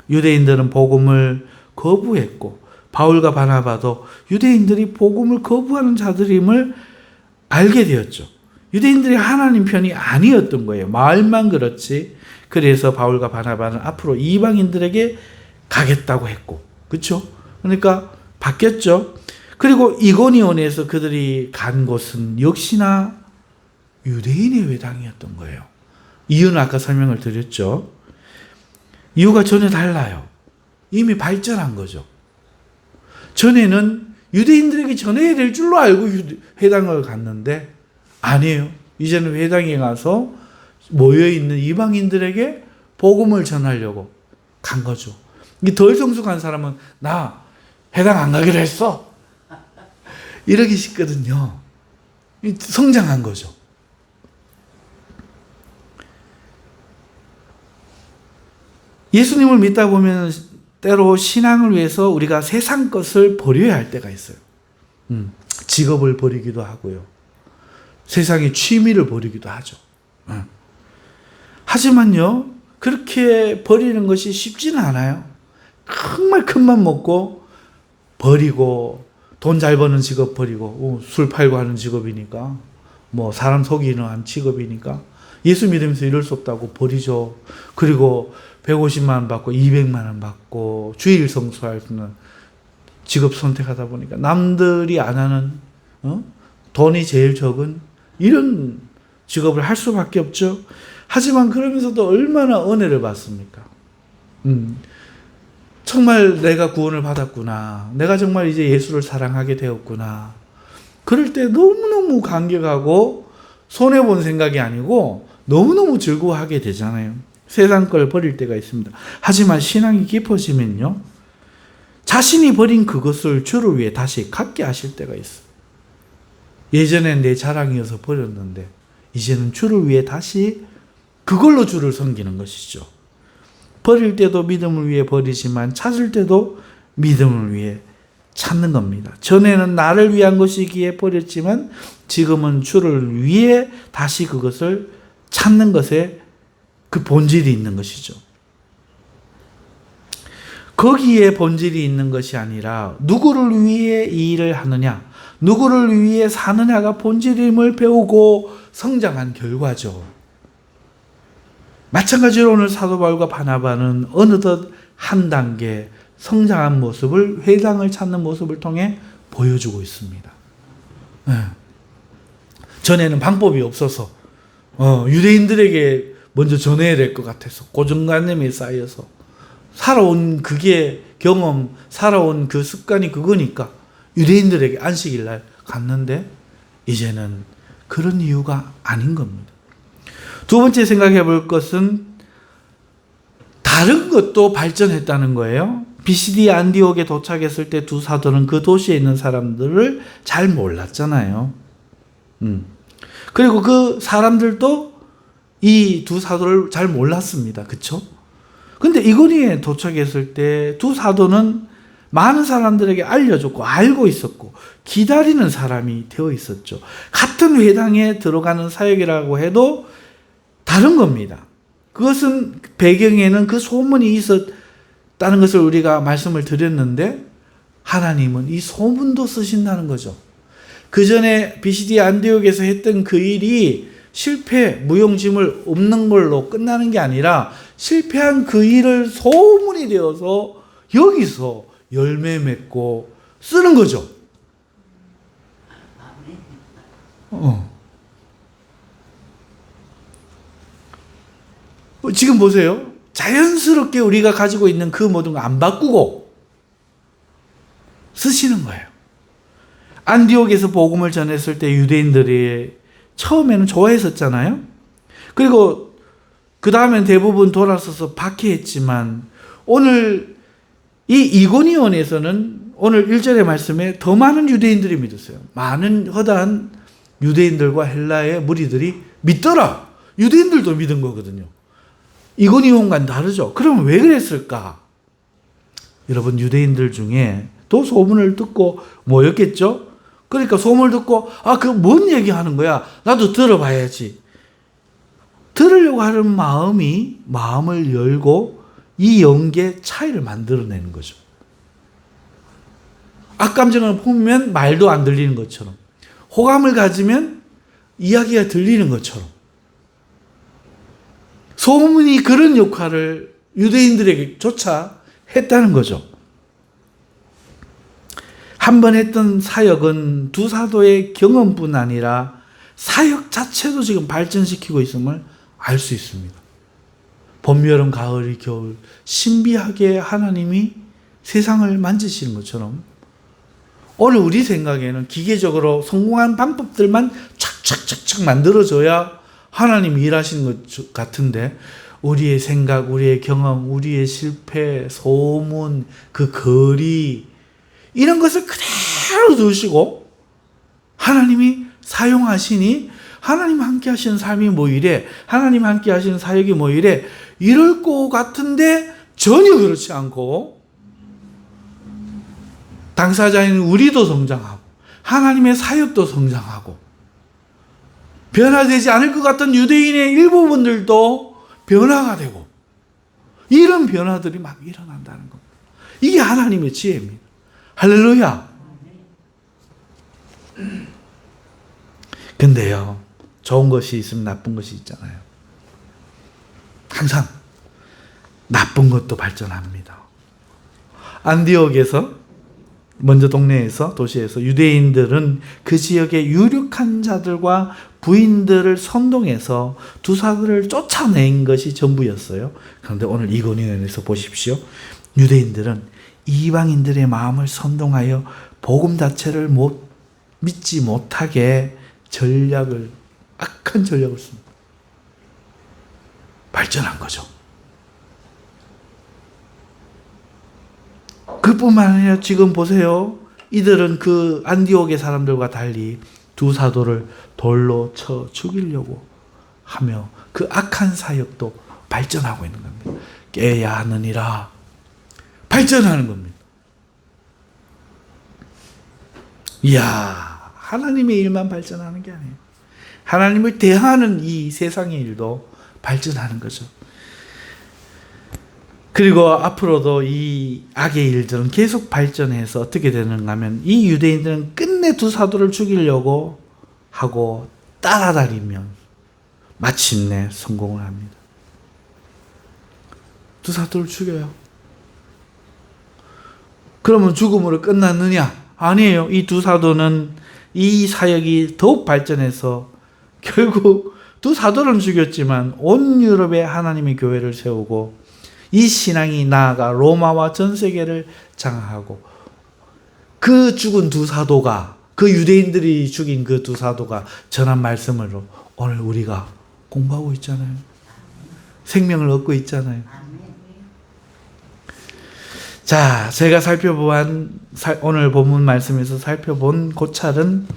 유대인들은 복음을 거부했고 바울과 바나바도 유대인들이 복음을 거부하는 자들임을 알게 되었죠. 유대인들이 하나님 편이 아니었던 거예요. 말만 그렇지. 그래서 바울과 바나바는 앞으로 이방인들에게 가겠다고 했고, 그렇죠? 그러니까 바뀌었죠. 그리고 이고니온에서 그들이 간 곳은 역시나 유대인의 회당이었던 거예요. 이유는 아까 설명을 드렸죠. 이유가 전혀 달라요. 이미 발전한 거죠. 전에는 유대인들에게 전해야 될 줄로 알고 회당을 갔는데 아니에요. 이제는 회당에 가서 모여있는 이방인들에게 복음을 전하려고 간 거죠. 덜 성숙한 사람은 나 회당 안 가기로 했어. 이러기 쉽거든요. 성장한 거죠. 예수님을 믿다 보면 때로 신앙을 위해서 우리가 세상 것을 버려야 할 때가 있어요. 직업을 버리기도 하고요. 세상의 취미를 버리기도 하죠. 하지만요, 그렇게 버리는 것이 쉽지는 않아요. 정말 큰맘 먹고 버리고 돈 잘 버는 직업 버리고 술 팔고 하는 직업이니까 뭐 사람 속이는 한 직업이니까 예수 믿으면서 이럴 수 없다고 버리죠. 그리고 150만 원 받고 200만 원 받고 주일 성수할 수 있는 직업 선택하다 보니까 남들이 안 하는 돈이 제일 적은 이런 직업을 할 수밖에 없죠. 하지만 그러면서도 얼마나 은혜를 받습니까? 정말 내가 구원을 받았구나. 내가 정말 이제 예수를 사랑하게 되었구나. 그럴 때 너무너무 감격하고 손해본 생각이 아니고 너무너무 즐거워하게 되잖아요. 세상 걸 버릴 때가 있습니다. 하지만 신앙이 깊어지면요, 자신이 버린 그것을 주를 위해 다시 갖게 하실 때가 있어요. 예전엔 내 자랑이어서 버렸는데 이제는 주를 위해 다시 그걸로 주를 섬기는 것이죠. 버릴 때도 믿음을 위해 버리지만 찾을 때도 믿음을 위해 찾는 겁니다. 전에는 나를 위한 것이기에 버렸지만 지금은 주를 위해 다시 그것을 찾는 것에 그 본질이 있는 것이죠. 거기에 본질이 있는 것이 아니라 누구를 위해 이 일을 하느냐, 누구를 위해 사느냐가 본질임을 배우고 성장한 결과죠. 마찬가지로 오늘 사도 바울과 바나바는 어느덧 한 단계 성장한 모습을, 회당을 찾는 모습을 통해 보여주고 있습니다. 전에는 방법이 없어서 유대인들에게 먼저 전해야 될 것 같아서 고정관념이 쌓여서 살아온 그게 경험, 살아온 그 습관이 그거니까 유대인들에게 안식일 날 갔는데 이제는 그런 이유가 아닌 겁니다. 두 번째 생각해 볼 것은 다른 것도 발전했다는 거예요. 비시디 안디옥에 도착했을 때 두 사도는 그 도시에 있는 사람들을 잘 몰랐잖아요. 그리고 그 사람들도 이 두 사도를 잘 몰랐습니다. 그쵸? 근데 이고니에 도착했을 때 두 사도는 많은 사람들에게 알려줬고 알고 있었고 기다리는 사람이 되어 있었죠. 같은 회당에 들어가는 사역이라고 해도 다른 겁니다. 그것은 배경에는 그 소문이 있었다는 것을 우리가 말씀을 드렸는데 하나님은 이 소문도 쓰신다는 거죠. 그 전에 비시디 안디옥에서 했던 그 일이 실패, 무용지물 없는 걸로 끝나는 게 아니라 실패한 그 일을 소문이 되어서 여기서 열매 맺고 쓰는 거죠. 지금 보세요. 자연스럽게 우리가 가지고 있는 그 모든 거 안 바꾸고 쓰시는 거예요. 안디옥에서 복음을 전했을 때 유대인들이 처음에는 좋아했었잖아요. 그리고 그 다음엔 대부분 돌아서서 박해했지만 오늘 이 이고니온에서는 오늘 1절의 말씀에 더 많은 유대인들이 믿었어요. 많은 허다한 유대인들과 헬라의 무리들이 믿더라. 유대인들도 믿은 거거든요. 이고니온과는 다르죠. 그러면 왜 그랬을까? 여러분, 유대인들 중에 또 소문을 듣고 모였겠죠? 그러니까 소문을 듣고, 그 뭔 얘기 하는 거야? 나도 들어봐야지. 들으려고 하는 마음을 열고 이 영계 차이를 만들어내는 거죠. 악감정을 품으면 말도 안 들리는 것처럼, 호감을 가지면 이야기가 들리는 것처럼, 소문이 그런 역할을 유대인들에게조차 했다는 거죠. 한 번 했던 사역은 두 사도의 경험뿐 아니라 사역 자체도 지금 발전시키고 있음을 알 수 있습니다. 봄, 여름, 가을, 겨울 신비하게 하나님이 세상을 만지시는 것처럼 오늘 우리 생각에는 기계적으로 성공한 방법들만 착착착착 만들어져야 하나님이 일하시는 것 같은데, 우리의 생각, 우리의 경험, 우리의 실패, 소문, 그 거리, 이런 것을 그대로 두시고 하나님이 사용하시니, 하나님 함께 하시는 삶이 뭐 이래, 하나님 함께 하시는 사역이 뭐 이래, 이럴 것 같은데 전혀 그렇지 않고, 당사자인 우리도 성장하고 하나님의 사역도 성장하고, 변화되지 않을 것 같던 유대인의 일부분들도 변화가 되고, 이런 변화들이 막 일어난다는 겁니다. 이게 하나님의 지혜입니다. 할렐루야. 근데요, 좋은 것이 있으면 나쁜 것이 있잖아요. 항상 나쁜 것도 발전합니다. 안디옥에서, 먼저 동네에서, 도시에서 유대인들은 그 지역의 유력한 자들과 부인들을 선동해서 두 사도를 쫓아낸 것이 전부였어요. 그런데 오늘 이고니온에서 보십시오. 유대인들은 이방인들의 마음을 선동하여 복음 자체를 믿지 못하게 악한 전략을 씁니다. 발전한 거죠. 그뿐만 아니라 지금 보세요. 이들은 그 안디옥의 사람들과 달리 두 사도를 돌로 쳐 죽이려고 하며 그 악한 사역도 발전하고 있는 겁니다. 깨야 하느니라. 발전하는 겁니다. 이야, 하나님의 일만 발전하는 게 아니에요. 하나님을 대하는 이 세상의 일도 발전하는 거죠. 그리고 앞으로도 이 악의 일들은 계속 발전해서 어떻게 되는가 하면, 이 유대인들은 끝내 두 사도를 죽이려고 하고 따라다니면 마침내 성공을 합니다. 두 사도를 죽여요. 그러면 죽음으로 끝났느냐? 아니에요. 이 두 사도는 이 사역이 더욱 발전해서 결국 두 사도는 죽였지만 온 유럽에 하나님의 교회를 세우고, 이 신앙이 나아가 로마와 전 세계를 장악하고, 그 죽은 두 사도가, 그 유대인들이 죽인 그 두 사도가 전한 말씀으로 오늘 우리가 공부하고 있잖아요. 생명을 얻고 있잖아요. 자, 제가 오늘 본문 말씀에서 살펴본 고찰은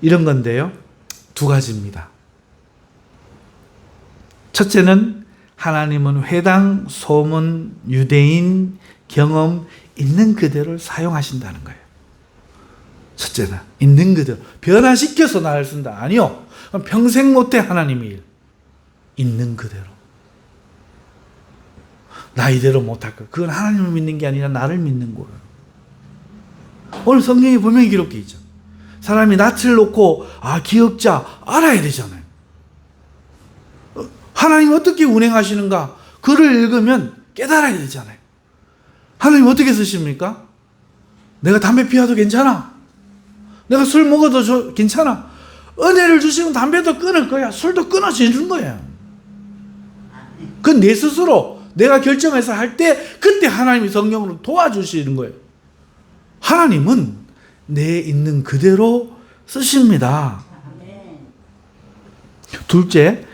이런 건데요. 두 가지입니다. 첫째는 하나님은 회당, 소문, 유대인, 경험 있는 그대로 사용하신다는 거예요. 첫째는 있는 그대로. 변화시켜서 나를 쓴다. 아니요. 평생 못해 하나님의 일. 있는 그대로. 나 이대로 못할 거야. 그건 하나님을 믿는 게 아니라 나를 믿는 거예요. 오늘 성경에 분명히 기록되어 있죠. 사람이 낯을 놓고 기억자 알아야 되잖아요. 하나님 어떻게 운행하시는가? 글을 읽으면 깨달아야 되잖아요. 하나님 어떻게 쓰십니까? 내가 담배 피워도 괜찮아. 내가 술 먹어도 괜찮아. 은혜를 주시면 담배도 끊을 거야. 술도 끊어지는 거야. 그건 내 스스로 내가 결정해서 할 때, 그때 하나님이 성령으로 도와주시는 거예요. 하나님은 내 있는 그대로 쓰십니다. 둘째,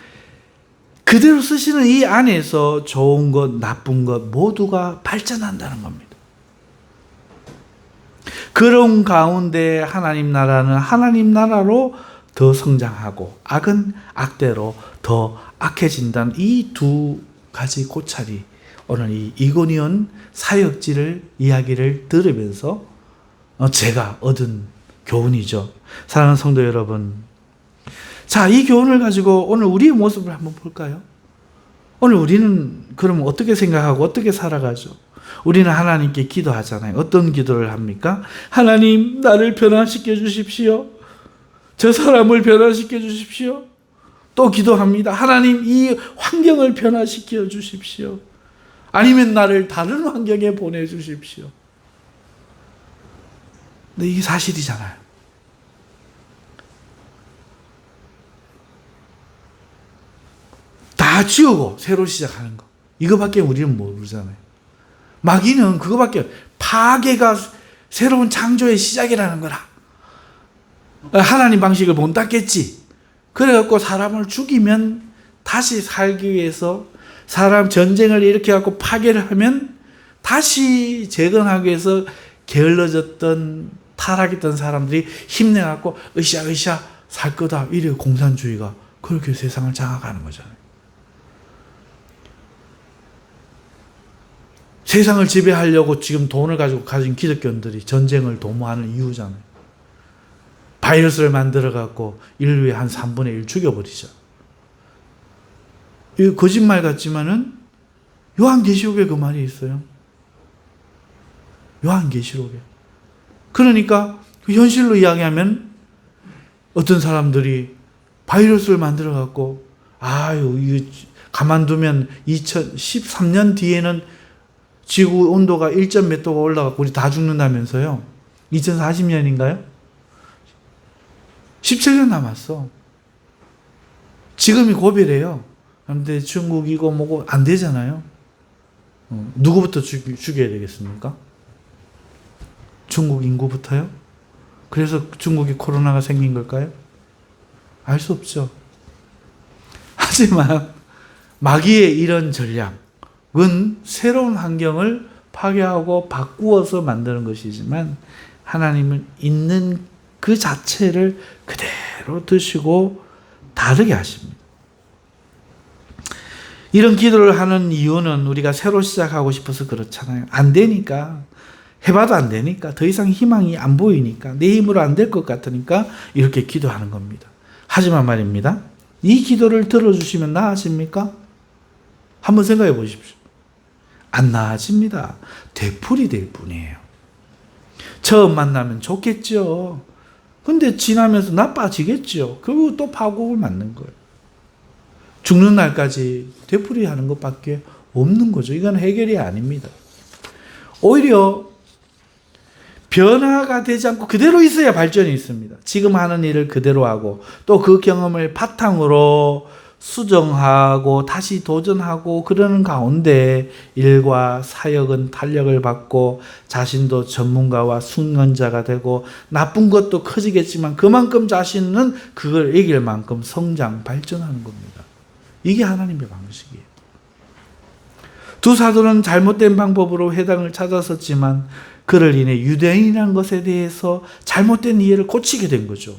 그대로 쓰시는 이 안에서 좋은 것, 나쁜 것 모두가 발전한다는 겁니다. 그런 가운데 하나님 나라는 하나님 나라로 더 성장하고 악은 악대로 더 악해진다는 이 두 가지 고찰이 오늘 이 이고니온 사역지를 이야기를 들으면서 제가 얻은 교훈이죠. 사랑하는 성도 여러분, 자, 이 교훈을 가지고 오늘 우리의 모습을 한번 볼까요? 오늘 우리는 그럼 어떻게 생각하고 어떻게 살아가죠? 우리는 하나님께 기도하잖아요. 어떤 기도를 합니까? 하나님, 나를 변화시켜 주십시오. 저 사람을 변화시켜 주십시오. 또 기도합니다. 하나님, 이 환경을 변화시켜 주십시오. 아니면 나를 다른 환경에 보내주십시오. 근데 이게 사실이잖아요. 다 지우고 새로 시작하는 거. 이거밖에 우리는 모르잖아요. 마귀는 그거밖에, 파괴가 새로운 창조의 시작이라는 거라. 하나님 방식을 못 닦겠지. 그래갖고 사람을 죽이면 다시 살기 위해서 사람 전쟁을 일으켜갖고 파괴를 하면 다시 재건하기 위해서 게을러졌던 타락했던 사람들이 힘내갖고 으쌰으쌰 살 거다. 이래 공산주의가 그렇게 세상을 장악하는 거잖아요. 세상을 지배하려고 지금 돈을 가지고 가진 기득권들이 전쟁을 도모하는 이유잖아요. 바이러스를 만들어갖고 인류의 한 3분의 1 죽여버리죠. 이거 거짓말 같지만은 요한계시록에 그 말이 있어요. 요한계시록에. 그러니까 그 현실로 이야기하면 어떤 사람들이 바이러스를 만들어갖고 아유 이거 가만두면 2013년 뒤에는 지구 온도가 1점 몇 도가 올라가고 우리 다 죽는다면서요. 2040년인가요? 17년 남았어. 지금이 고비래요. 그런데 중국이고 뭐고 안 되잖아요. 누구부터 죽여야 되겠습니까? 중국 인구부터요? 그래서 중국이 코로나가 생긴 걸까요? 알 수 없죠. 하지만 마귀의 이런 전략은 새로운 환경을 파괴하고 바꾸어서 만드는 것이지만 하나님은 있는 그 자체를 그대로 드시고 다르게 하십니다. 이런 기도를 하는 이유는 우리가 새로 시작하고 싶어서 그렇잖아요. 안 되니까. 해봐도 안 되니까. 더 이상 희망이 안 보이니까. 내 힘으로 안 될 것 같으니까 이렇게 기도하는 겁니다. 하지만 말입니다. 이 기도를 들어주시면 나아집니까? 한번 생각해 보십시오. 안 나아집니다. 되풀이 될 뿐이에요. 처음 만나면 좋겠죠. 근데 지나면서 나빠지겠죠. 그리고 또 파국을 맞는 거예요. 죽는 날까지 되풀이하는 것밖에 없는 거죠. 이건 해결이 아닙니다. 오히려 변화가 되지 않고 그대로 있어야 발전이 있습니다. 지금 하는 일을 그대로 하고 또 그 경험을 바탕으로 수정하고 다시 도전하고 그러는 가운데 일과 사역은 탄력을 받고 자신도 전문가와 숙련자가 되고 나쁜 것도 커지겠지만 그만큼 자신은 그걸 이길 만큼 성장, 발전하는 겁니다. 이게 하나님의 방식이에요. 두 사도는 잘못된 방법으로 회당을 찾았었지만 그를 인해 유대인이라는 것에 대해서 잘못된 이해를 고치게 된 거죠.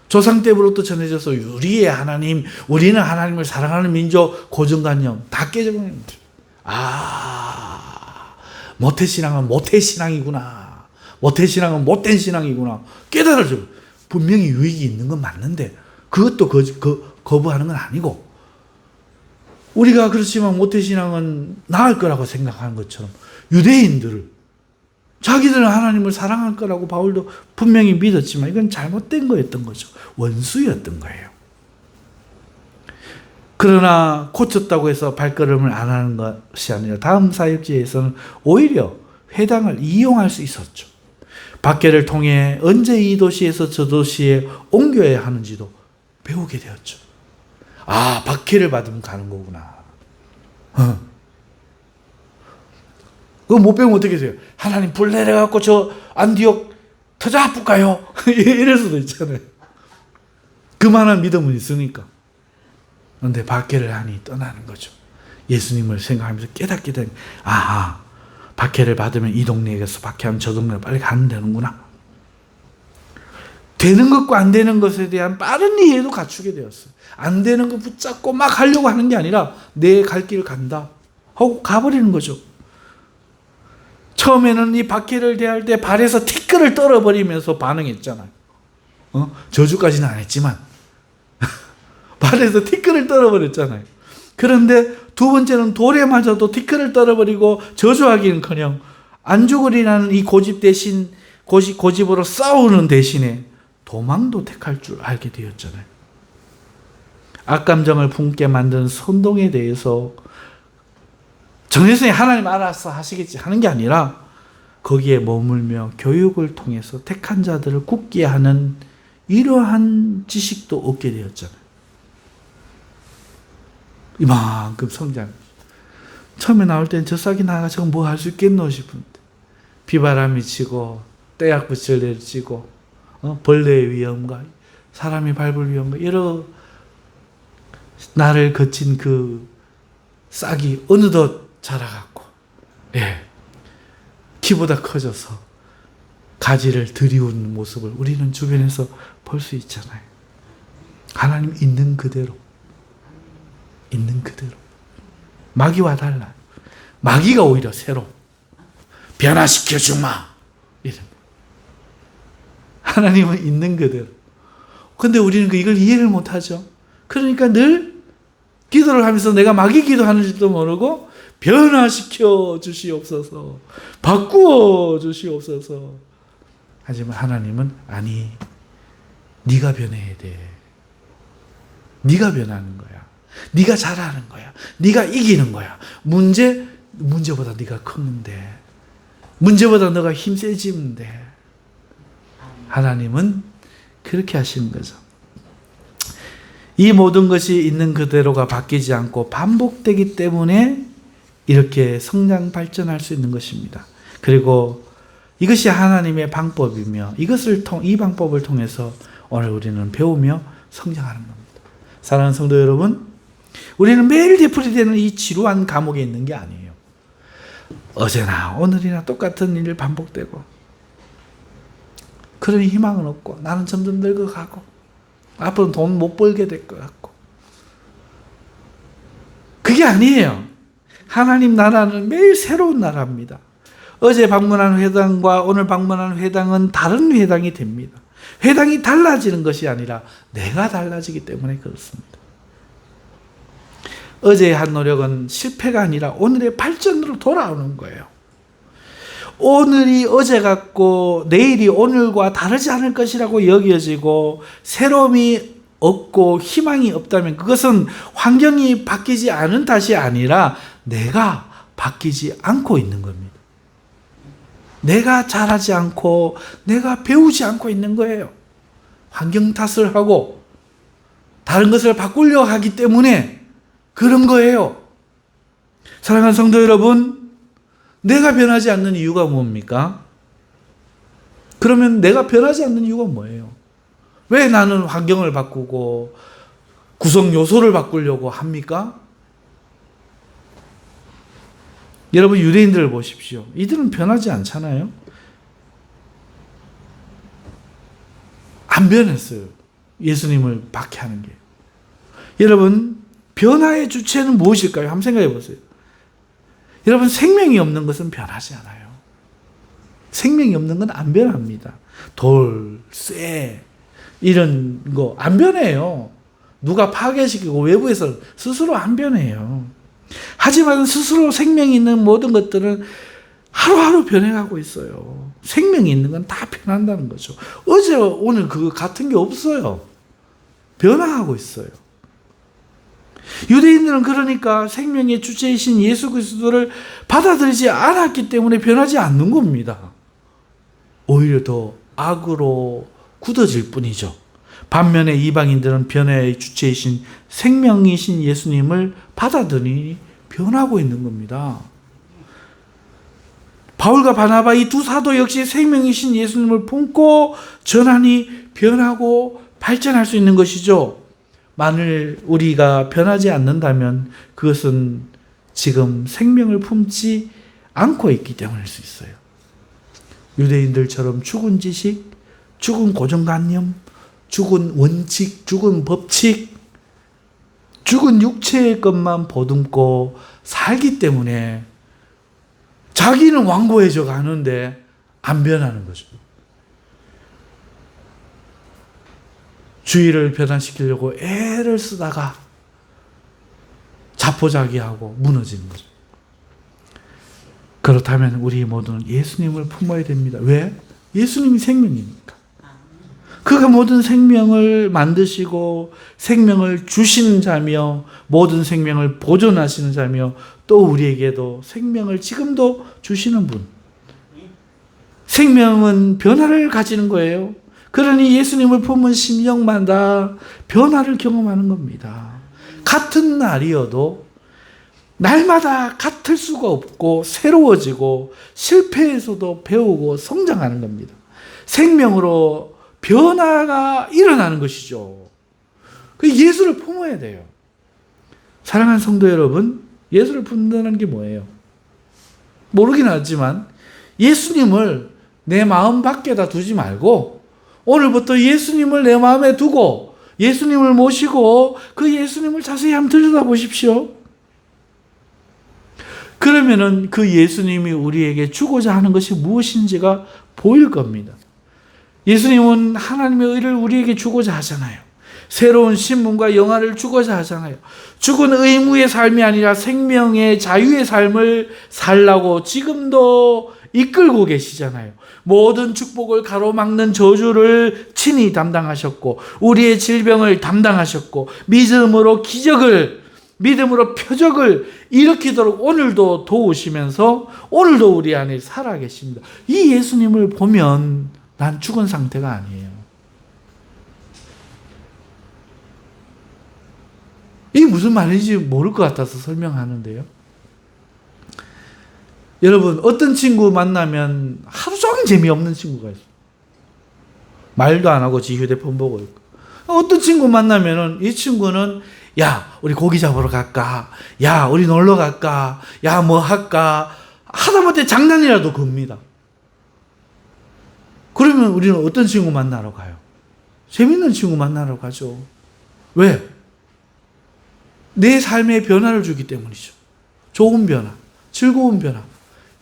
조상 때부터 전해져서 우리의 하나님, 우리는 하나님을 사랑하는 민족, 고정관념 다 깨져버립니다. 모태신앙은 모태신앙이구나. 모태신앙은 못된 신앙이구나. 깨달아져. 분명히 유익이 있는 건 맞는데 그것도 거부하는 건 아니고 우리가 그렇지만 모태신앙은 나을 거라고 생각하는 것처럼 유대인들을 자기들은 하나님을 사랑할 거라고 바울도 분명히 믿었지만 이건 잘못된 거였던 거죠. 원수였던 거예요. 그러나 고쳤다고 해서 발걸음을 안 하는 것이 아니라 다음 사역지에서는 오히려 회당을 이용할 수 있었죠. 박해를 통해 언제 이 도시에서 저 도시에 옮겨야 하는지도 배우게 되었죠. 박해를 받으면 가는 거구나. 그거 못 배우면 어떻게 해요? 하나님 불 내려갖고 저 안디옥 터져 아플까요? 이럴 수도 있잖아요. 그만한 믿음은 있으니까. 그런데 박해를 하니 떠나는 거죠. 예수님을 생각하면서 깨닫게 된, 박해를 받으면 이 동네에서 박해하면 저 동네로 빨리 가면 되는구나. 되는 것과 안 되는 것에 대한 빠른 이해도 갖추게 되었어요. 안 되는 거 붙잡고 막 하려고 하는 게 아니라 내 갈 길을 간다 하고 가버리는 거죠. 처음에는 이 박해를 대할 때 발에서 티끌을 떨어버리면서 반응했잖아요. 저주까지는 안 했지만 발에서 티끌을 떨어버렸잖아요. 그런데 두 번째는 돌에 맞아도 티끌을 떨어버리고 저주하기는커녕 안 죽으리라는 이 고집 대신 고집으로 싸우는 대신에 도망도 택할 줄 알게 되었잖아요. 악감정을 품게 만든 선동에 대해서 정예수님 하나님 알아서 하시겠지 하는 게 아니라 거기에 머물며 교육을 통해서 택한 자들을 굳게 하는 이러한 지식도 얻게 되었잖아요. 이만큼 성장. 처음에 나올 때는 저 싹이 나가 저거 뭐 할 수 있겠노 싶은데 비바람이 치고 떼약볕을 내리치고 벌레의 위험과 사람이 밟을 위험과 여러 나를 거친 그 싹이 어느덧 자라갖고 키보다 커져서 가지를 들이우는 모습을 우리는 주변에서 볼 수 있잖아요. 하나님 있는 그대로 마귀와 달라요. 마귀가 오히려 새로 변화시켜 주마 이런. 하나님은 있는 그대로. 근데 우리는 이걸 이해를 못하죠. 그러니까 늘 기도를 하면서 내가 마귀 기도하는지도 모르고 변화시켜 주시옵소서, 바꾸어 주시옵소서. 하지만 하나님은 아니, 네가 변해야 돼. 네가 변하는 거야. 네가 잘하는 거야. 네가 이기는 거야. 문제보다 네가 크는데, 문제보다 너가 힘 세지면 돼. 하나님은 그렇게 하시는 거죠. 이 모든 것이 있는 그대로가 바뀌지 않고 반복되기 때문에 이렇게 성장 발전할 수 있는 것입니다. 그리고 이것이 하나님의 방법이며 이 방법을 통해서 오늘 우리는 배우며 성장하는 겁니다. 사랑하는 성도 여러분, 우리는 매일 되풀이되는 이 지루한 감옥에 있는 게 아니에요. 어제나 오늘이나 똑같은 일이 반복되고 그런 희망은 없고 나는 점점 늙어가고 앞으로는 돈 못 벌게 될 것 같고 그게 아니에요. 하나님 나라는 매일 새로운 나라입니다. 어제 방문한 회당과 오늘 방문한 회당은 다른 회당이 됩니다. 회당이 달라지는 것이 아니라 내가 달라지기 때문에 그렇습니다. 어제의 한 노력은 실패가 아니라 오늘의 발전으로 돌아오는 거예요. 오늘이 어제 같고 내일이 오늘과 다르지 않을 것이라고 여겨지고 새로움이 없고 희망이 없다면 그것은 환경이 바뀌지 않은 탓이 아니라 내가 바뀌지 않고 있는 겁니다. 내가 잘하지 않고 내가 배우지 않고 있는 거예요. 환경 탓을 하고 다른 것을 바꾸려 하기 때문에 그런 거예요. 사랑하는 성도 여러분, 내가 변하지 않는 이유가 뭡니까? 그러면 내가 변하지 않는 이유가 뭐예요? 왜 나는 환경을 바꾸고 구성 요소를 바꾸려고 합니까? 여러분, 유대인들을 보십시오. 이들은 변하지 않잖아요. 안 변했어요. 예수님을 박해하는 게. 여러분, 변화의 주체는 무엇일까요? 한번 생각해 보세요. 여러분, 생명이 없는 것은 변하지 않아요. 생명이 없는 건 안 변합니다. 돌, 쇠 이런 거 안 변해요. 누가 파괴시키고 외부에서 스스로 안 변해요. 하지만 스스로 생명이 있는 모든 것들은 하루하루 변해가고 있어요. 생명이 있는 건 다 변한다는 거죠. 어제 오늘 그거 같은 게 없어요. 변화하고 있어요. 유대인들은 그러니까 생명의 주체이신 예수 그리스도를 받아들이지 않았기 때문에 변하지 않는 겁니다. 오히려 더 악으로 굳어질 뿐이죠. 반면에 이방인들은 변화의 주체이신 생명이신 예수님을 받아들이니 변하고 있는 겁니다. 바울과 바나바 이 두 사도 역시 생명이신 예수님을 품고 전하니 변하고 발전할 수 있는 것이죠. 만일 우리가 변하지 않는다면 그것은 지금 생명을 품지 안고 있기 때문일 수 있어요. 유대인들처럼 죽은 지식, 죽은 고정관념, 죽은 원칙, 죽은 법칙, 죽은 육체의 것만 보듬고 살기 때문에 자기는 완고해져 가는데 안 변하는 거죠. 주의를 변화시키려고 애를 쓰다가 자포자기하고 무너지는 거죠. 그렇다면 우리 모두는 예수님을 품어야 됩니다. 왜? 예수님이 생명이니까. 그가 모든 생명을 만드시고 생명을 주시는 자며 모든 생명을 보존하시는 자며 또 우리에게도 생명을 지금도 주시는 분. 생명은 변화를 가지는 거예요. 그러니 예수님을 품은 심령마다 변화를 경험하는 겁니다. 같은 날이어도 날마다 같을 수가 없고 새로워지고 실패에서도 배우고 성장하는 겁니다. 생명으로 변화가 일어나는 것이죠. 그 예수를 품어야 돼요. 사랑하는 성도 여러분, 예수를 품는다는 게 뭐예요? 모르긴 하지만 예수님을 내 마음 밖에다 두지 말고 오늘부터 예수님을 내 마음에 두고 예수님을 모시고 그 예수님을 자세히 한번 들여다보십시오. 그러면은 그 예수님이 우리에게 주고자 하는 것이 무엇인지가 보일 겁니다. 예수님은 하나님의 의를 우리에게 주고자 하잖아요. 새로운 신분과 영화를 주고자 하잖아요. 죽은 의무의 삶이 아니라 생명의 자유의 삶을 살라고 지금도 이끌고 계시잖아요. 모든 축복을 가로막는 저주를 친히 담당하셨고 우리의 질병을 담당하셨고 믿음으로 기적을 믿음으로 표적을 일으키도록 오늘도 도우시면서 오늘도 우리 안에 살아계십니다. 이 예수님을 보면 난 죽은 상태가 아니에요. 이게 무슨 말인지 모를 것 같아서 설명하는데요. 여러분, 어떤 친구 만나면 하루 종일 재미없는 친구가 있어요. 말도 안 하고 지 휴대폰 보고 있고. 어떤 친구 만나면은 이 친구는 야, 우리 고기 잡으러 갈까? 야, 우리 놀러 갈까? 야, 뭐 할까? 하다못해 장난이라도 겁니다. 그러면 우리는 어떤 친구 만나러 가요? 재밌는 친구 만나러 가죠. 왜? 내 삶에 변화를 주기 때문이죠. 좋은 변화, 즐거운 변화.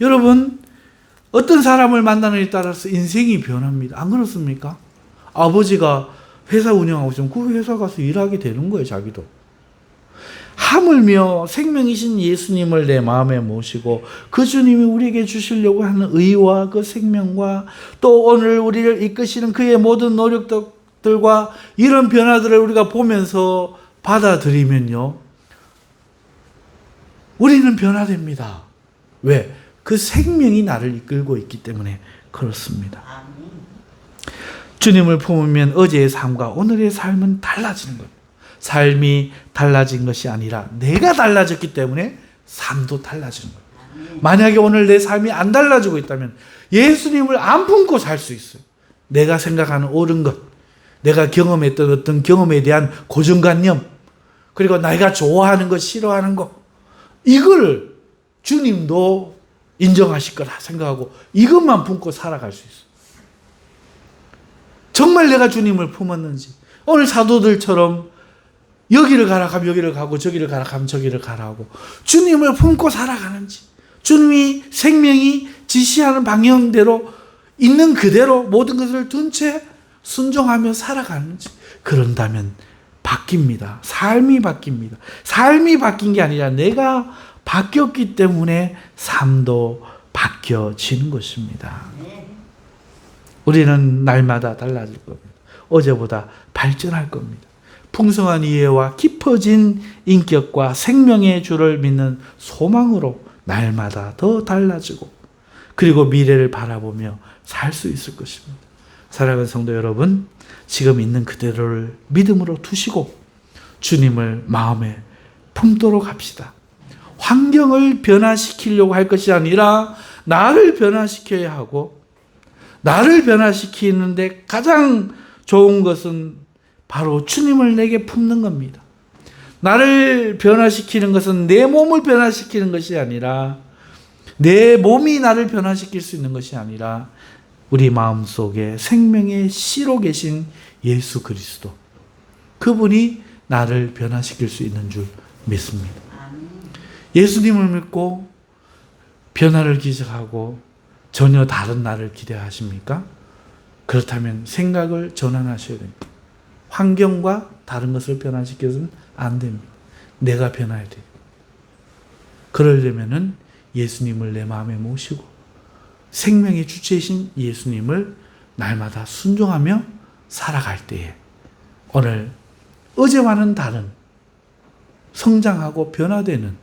여러분, 어떤 사람을 만나느냐에 따라서 인생이 변합니다. 안 그렇습니까? 아버지가 회사 운영하고 있으면 그 회사 가서 일하게 되는 거예요, 자기도. 하물며 생명이신 예수님을 내 마음에 모시고 그 주님이 우리에게 주시려고 하는 의와 그 생명과 또 오늘 우리를 이끄시는 그의 모든 노력들과 이런 변화들을 우리가 보면서 받아들이면요, 우리는 변화됩니다. 왜? 그 생명이 나를 이끌고 있기 때문에 그렇습니다. 주님을 품으면 어제의 삶과 오늘의 삶은 달라지는 거예요. 삶이 달라진 것이 아니라 내가 달라졌기 때문에 삶도 달라지는 거예요. 만약에 오늘 내 삶이 안 달라지고 있다면 예수님을 안 품고 살 수 있어요. 내가 생각하는 옳은 것, 내가 경험했던 어떤 경험에 대한 고정관념, 그리고 내가 좋아하는 것, 싫어하는 것, 이걸 주님도 인정하실 거라 생각하고 이것만 품고 살아갈 수 있어요. 정말 내가 주님을 품었는지, 오늘 사도들처럼 여기를 가라 하면 여기를 가고 저기를 가라 하면 저기를 가라고 주님을 품고 살아가는지, 주님이 생명이 지시하는 방향대로 있는 그대로 모든 것을 둔 채 순종하며 살아가는지, 그런다면 바뀝니다. 삶이 바뀝니다. 삶이 바뀐 게 아니라 내가 바뀌었기 때문에 삶도 바뀌어지는 것입니다. 우리는 날마다 달라질 겁니다. 어제보다 발전할 겁니다. 풍성한 이해와 깊어진 인격과 생명의 주를 믿는 소망으로 날마다 더 달라지고 그리고 미래를 바라보며 살 수 있을 것입니다. 사랑하는 성도 여러분, 지금 있는 그대로를 믿음으로 두시고 주님을 마음에 품도록 합시다. 환경을 변화시키려고 할 것이 아니라 나를 변화시켜야 하고, 나를 변화시키는데 가장 좋은 것은 바로 주님을 내게 품는 겁니다. 나를 변화시키는 것은 내 몸을 변화시키는 것이 아니라 내 몸이 나를 변화시킬 수 있는 것이 아니라 우리 마음속에 생명의 씨로 계신 예수 그리스도, 그분이 나를 변화시킬 수 있는 줄 믿습니다. 예수님을 믿고 변화를 기적하고 전혀 다른 나를 기대하십니까? 그렇다면 생각을 전환하셔야 됩니다. 환경과 다른 것을 변화시켜서는 안 됩니다. 내가 변화해야 돼요. 그러려면은 예수님을 내 마음에 모시고 생명의 주체이신 예수님을 날마다 순종하며 살아갈 때에 오늘 어제와는 다른 성장하고 변화되는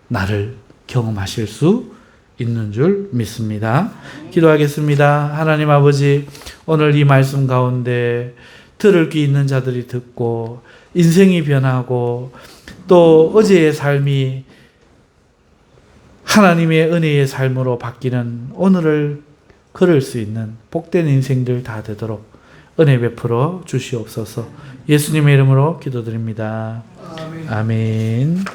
나를 경험하실 수 있는 줄 믿습니다. 기도하겠습니다. 하나님 아버지, 오늘 이 말씀 가운데 들을 귀 있는 자들이 듣고 인생이 변하고 또 어제의 삶이 하나님의 은혜의 삶으로 바뀌는 오늘을 걸을 수 있는 복된 인생들 다 되도록 은혜 베풀어 주시옵소서. 예수님의 이름으로 기도드립니다. 아멘.